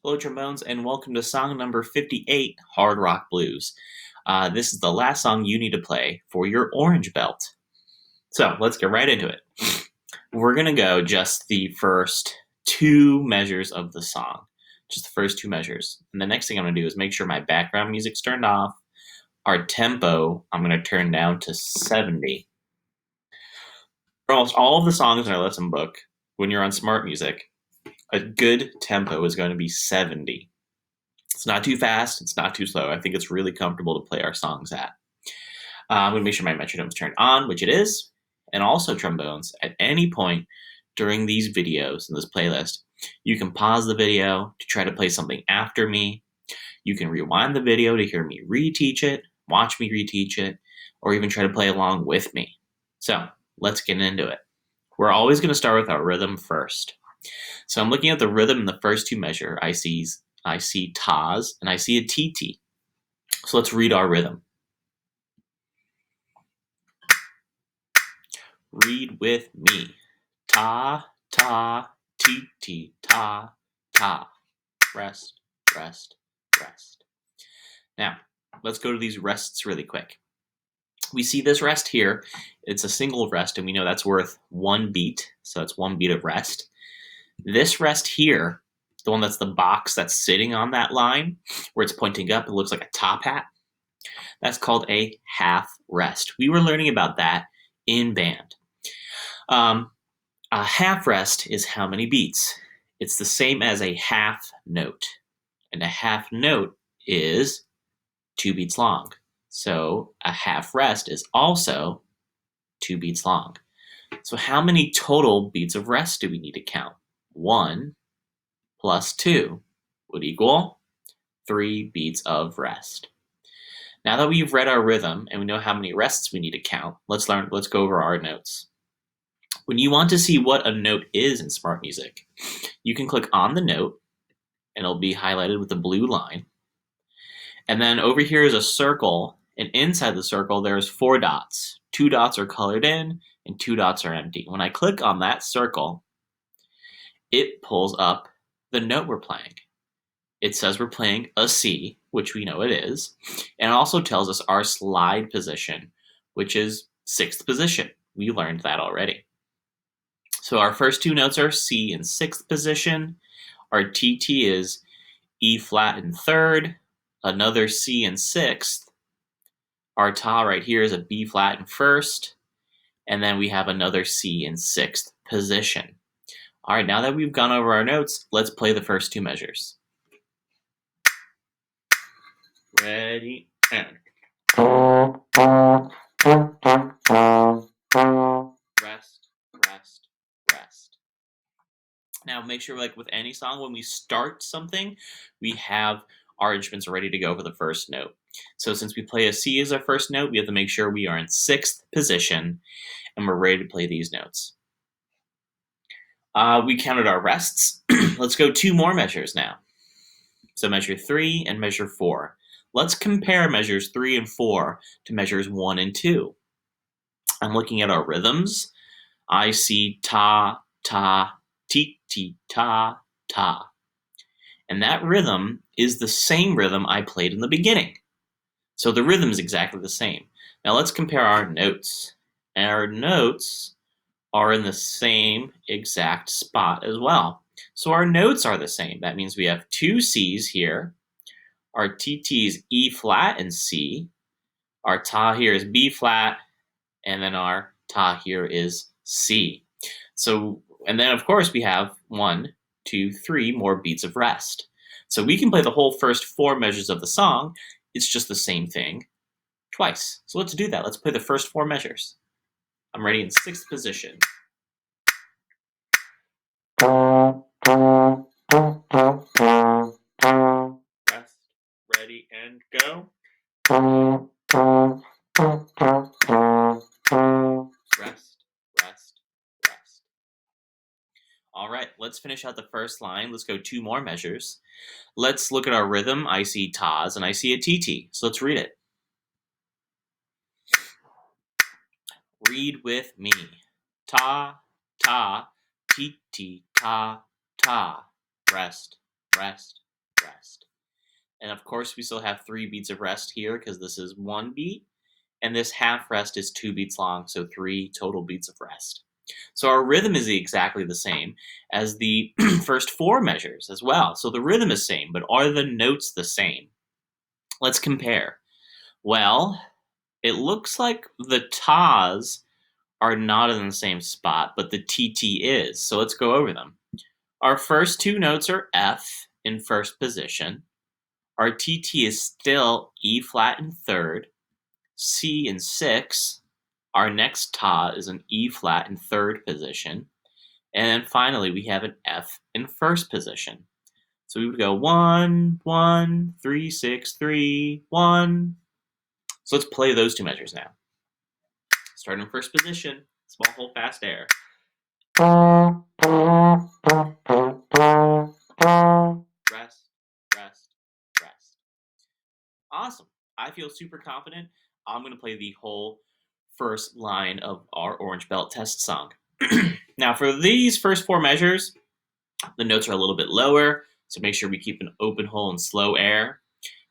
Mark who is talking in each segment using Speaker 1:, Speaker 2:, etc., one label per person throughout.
Speaker 1: Hello, trombones, and welcome to song number 58, Hard Rock Blues. This is the last song you need to play for your orange belt. So let's get right into it. We're going to go just the first two measures of the song, just the first two measures. And the next thing I'm going to do is make sure my background music's turned off. Our tempo, I'm going to turn down to 70. For almost all of the songs in our lesson book, when you're on Smart Music, a good tempo is going to be 70. It's not too fast. It's not too slow. I think it's really comfortable to play our songs at. I'm going to make sure my metronome is turned on, which it is, and also trombones. At any point during these videos in this playlist, you can pause the video to try to play something after me. You can rewind the video to hear me reteach it, watch me reteach it, or even try to play along with me. So let's get into it. We're always going to start with our rhythm first. So I'm looking at the rhythm in the first two measures. I see tas, and I see a TT. So let's read our rhythm. Read with me. Ta, ta, TT, ta, ta. Rest, rest, rest. Now, let's go to these rests really quick. We see this rest here. It's a single rest, and we know that's worth one beat. So that's one beat of rest. This rest here, the one that's the box that's sitting on that line, where it's pointing up, it looks like a top hat. That's called a half rest. We were learning about that in band. A half rest is how many beats? It's the same as a half note. And a half note is 2 beats long. So a half rest is also 2 beats long. So how many total beats of rest do we need to count? 1 plus 2 would equal 3 beats of rest. Now that we've read our rhythm and we know how many rests we need to count, let's go over our notes. When you want to see what a note is in Smart Music, you can click on the note and it'll be highlighted with a blue line. And then over here is a circle, and inside the circle there's 4 dots. 2 dots are colored in and 2 dots are empty. When I click on that circle, it pulls up the note we're playing. It says we're playing a C, which we know it is, and it also tells us our slide position, which is 6th position. We learned that already. So our first two notes are C in 6th position. Our TT is E flat in 3rd, another C in 6th. Our Ta right here is a B flat in 1st, and then we have another C in 6th position. All right, now that we've gone over our notes, let's play the first two measures. Ready, and rest, rest, rest. Now make sure, like with any song, when we start something, we have our instruments ready to go for the first note. So since we play a C as our first note, we have to make sure we are in 6th position and we're ready to play these notes. We counted our rests. Let's go 2 more measures now. So measure 3 and measure 4. Let's compare measures 3 and 4 to measures 1 and 2. I'm looking at our rhythms. I see ta, ta, ti, ti, ta, ta. And that rhythm is the same rhythm I played in the beginning. So the rhythm is exactly the same. Now let's compare our notes. Our notes are in the same exact spot as well. So our notes are the same. That means we have 2 C's here. Our TT is E flat and C. Our Ta here is B flat, and then our Ta here is C. So, and then of course we have 1, 2, 3 more beats of rest. So we can play the whole first 4 measures of the song. It's just the same thing twice. So let's do that. Let's play the first 4 measures. I'm ready in 6th position. Rest, ready, and go. Rest, rest, rest. All right, let's finish out the first line. Let's go 2 more measures. Let's look at our rhythm. I see tas and I see a TT. So let's read it. Read with me. Ta, ta, TT, ta, ta. Rest, rest, rest. And of course, we still have 3 beats of rest here because this is 1 beat, and this half rest is 2 beats long, so 3 total beats of rest. So our rhythm is exactly the same as the first 4 measures as well. So the rhythm is same, but are the notes the same? Let's compare. Well, it looks like the tas are not in the same spot, but the TT is. So let's go over them. Our first 2 notes are F in first position. Our TT is still E flat in third, C in 6. Our next ta is an E flat in third position. And then finally, we have an F in first position. So we would go 1, 1, 3, 6, 3, 1. So let's play those 2 measures now. Start in first position, small hold fast air. Rest, rest, rest. Awesome. I feel super confident. I'm going to play the whole first line of our Orange Belt test song. Now, for these first 4 measures, the notes are a little bit lower, so make sure we keep an open hole and slow air.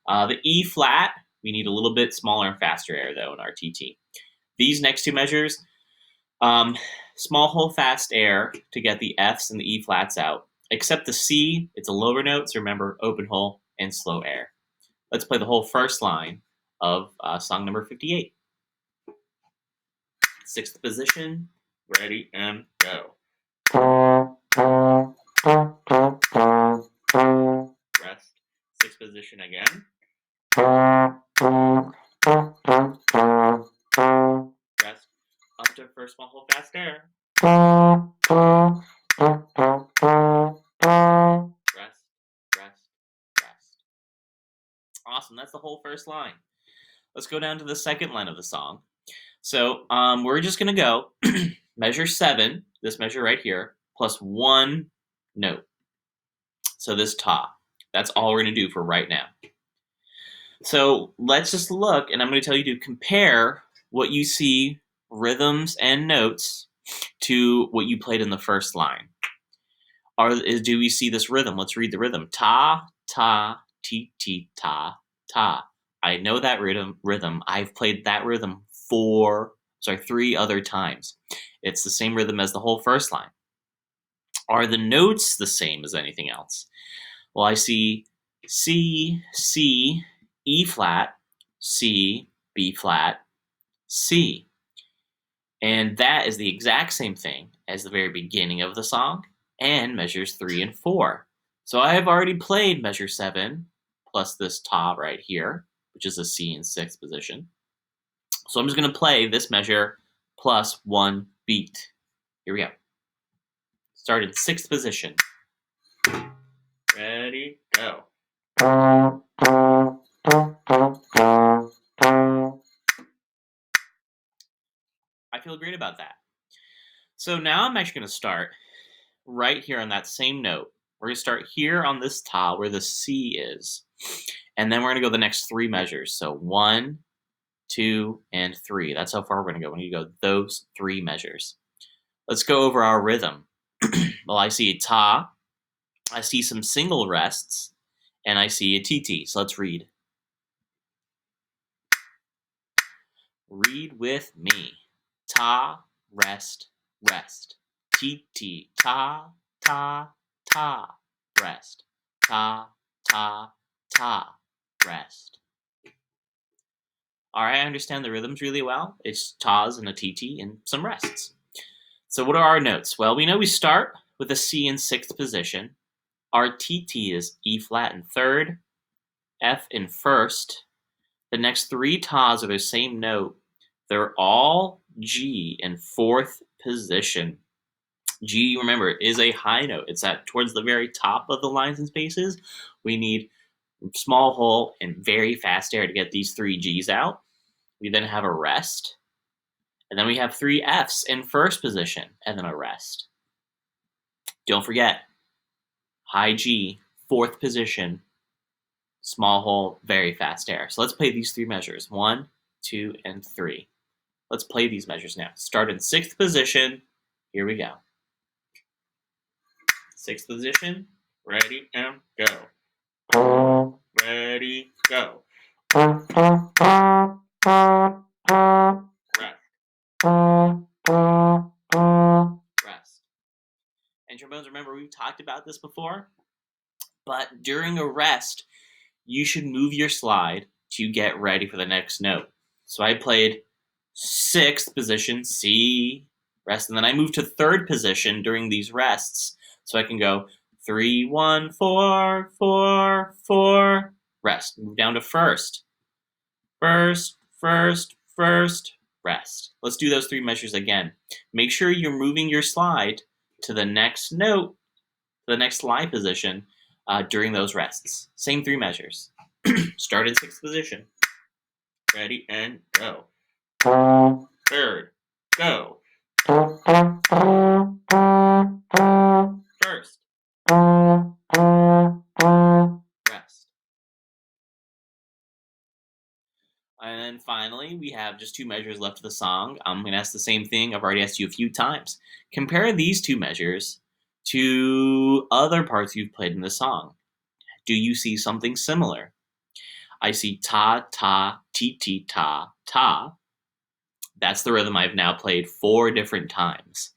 Speaker 1: The E flat, we need a little bit smaller and faster air, though, in our TT. These next 2 measures, small hole fast air to get the Fs and the E flats out. Except the C, it's a lower note, so remember open hole and slow air. Let's play the whole first line of song number 58. 6th position, ready and go. Rest, 6th position again. Rest, up to first small hold fast air. Rest, rest, rest. Awesome, that's the whole first line. Let's go down to the second line of the song. So we're just going to go measure 7, this measure right here, plus 1 note. So this ta. That's all we're going to do for right now. So let's just look, and I'm going to tell you to compare what you see, rhythms and notes, to what you played in the first line. Do we see this rhythm? Let's read the rhythm. Ta, ta, ti, ti, ta, ta. I know that rhythm. I've played that rhythm 3 other times. It's the same rhythm as the whole first line. Are the notes the same as anything else? Well, I see C, C, E flat, C, B flat, C. And that is the exact same thing as the very beginning of the song and measures 3 and 4. So I have already played measure 7 plus this ta right here, which is a C in 6th position. So I'm just going to play this measure plus 1 beat. Here we go. Start in 6th position. Ready, go. I feel great about that. So now I'm actually going to start right here on that same note. We're going to start here on this ta where the C is. And then we're going to go the next 3 measures. So 1, 2, and 3. That's how far we're going to go. We need to go those 3 measures. Let's go over our rhythm. Well, I see a ta, I see some single rests, and I see a TT. So let's read. Read with me. Ta, rest, rest. TT, ta, ta, ta, rest. Ta, ta, ta, rest. All right, I understand the rhythms really well. It's tas and a TT and some rests. So what are our notes? Well, we know we start with a C in 6th position. Our TT is E flat in 3rd, F in 1st. The next 3 tas are the same note. They're all G in 4th position. G, remember, is a high note. It's towards the very top of the lines and spaces. We need small hole and very fast air to get these 3 Gs out. We then have a rest. And then we have 3 Fs in 1st position and then a rest. Don't forget, high G, 4th position, small hole, very fast air. So let's play these 3 measures, 1, 2, and 3. Let's play these measures now. Start in 6th position. Here we go. 6th position, ready and go. Rest. And trombones, remember, we've talked about this before, but during a rest, you should move your slide to get ready for the next note. So I played sixth position, C, rest, and then I moved to third position during these rests. So I can go 3, 1, 4, 4, 4, rest. Move down to first. First, first, first, rest. Let's do those three measures again. Make sure you're moving your slide to the next note, the next slide position during those rests. Same three measures. Start in sixth position. Ready and go. Third, go. First, rest. And then finally, we have just two measures left of the song. I'm going to ask the same thing I've already asked you a few times. Compare these two measures to other parts you've played in the song. Do you see something similar? I see ta, ta, ti, ti, ta, ta. That's the rhythm I've now played 4 different times.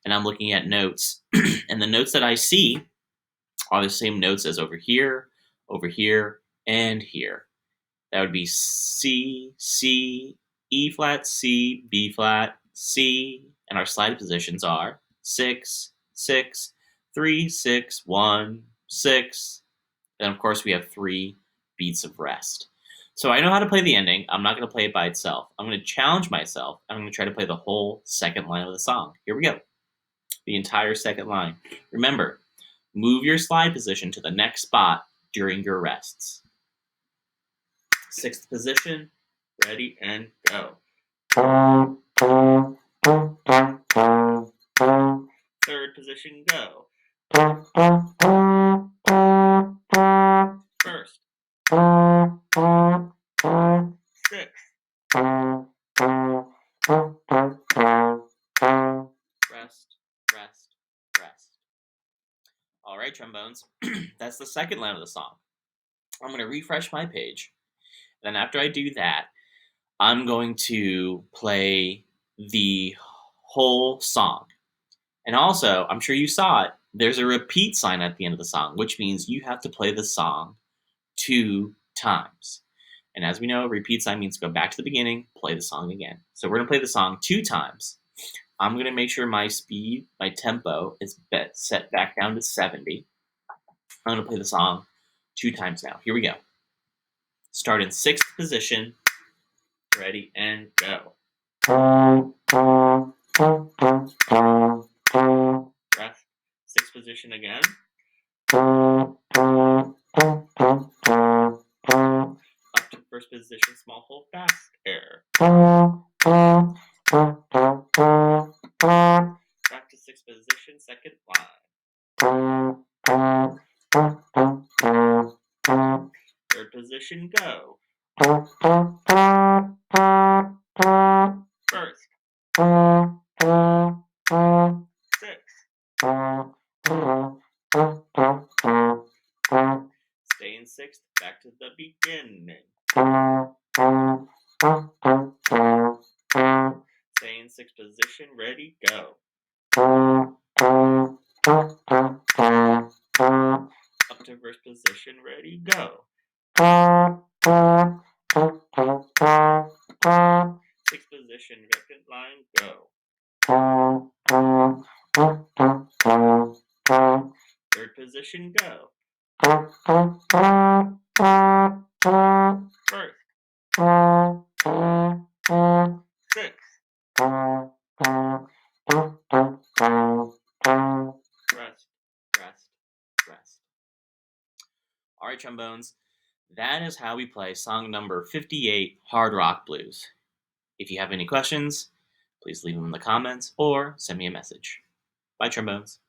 Speaker 1: And I'm looking at notes. And the notes that I see are the same notes as over here, and here. That would be C, C, E flat, C, B flat, C. And our slide positions are 6, 6, 3, 6, 1, 6. Then, of course, we have 3 beats of rest. So I know how to play the ending. I'm not going to play it by itself. I'm going to challenge myself. I'm going to try to play the whole second line of the song. Here we go. The entire second line. Remember, move your slide position to the next spot during your rests. Sixth position, ready and go. Third position, go. First. Sixth. Rest, rest, rest. All right, trombones. That's the second line of the song. I'm going to refresh my page. Then after I do that, I'm going to play the whole song. And also, I'm sure you saw it, there's a repeat sign at the end of the song, which means you have to play the song 2 times. And as we know, repeat sign means go back to the beginning, play the song again. So we're going to play the song 2 times. I'm going to make sure my speed, my tempo is set back down to 70. I'm going to play the song 2 times now. Here we go. Start in sixth position. Ready and go. Rest. Sixth position again. Up to first position, small hold fast air. Back to sixth position, second line. Third position, go. First. Sixth. Stay in sixth, back to the beginning. Stay in sixth position, ready, go. Up to first position, ready, go. Sixth position, second line, go. Third position, go. First. Sixth. Rest, rest, rest. All right, trombones. That is how we play song number 58, Hard Rock Blues. If you have any questions, please leave them in the comments or send me a message. Bye, trombones.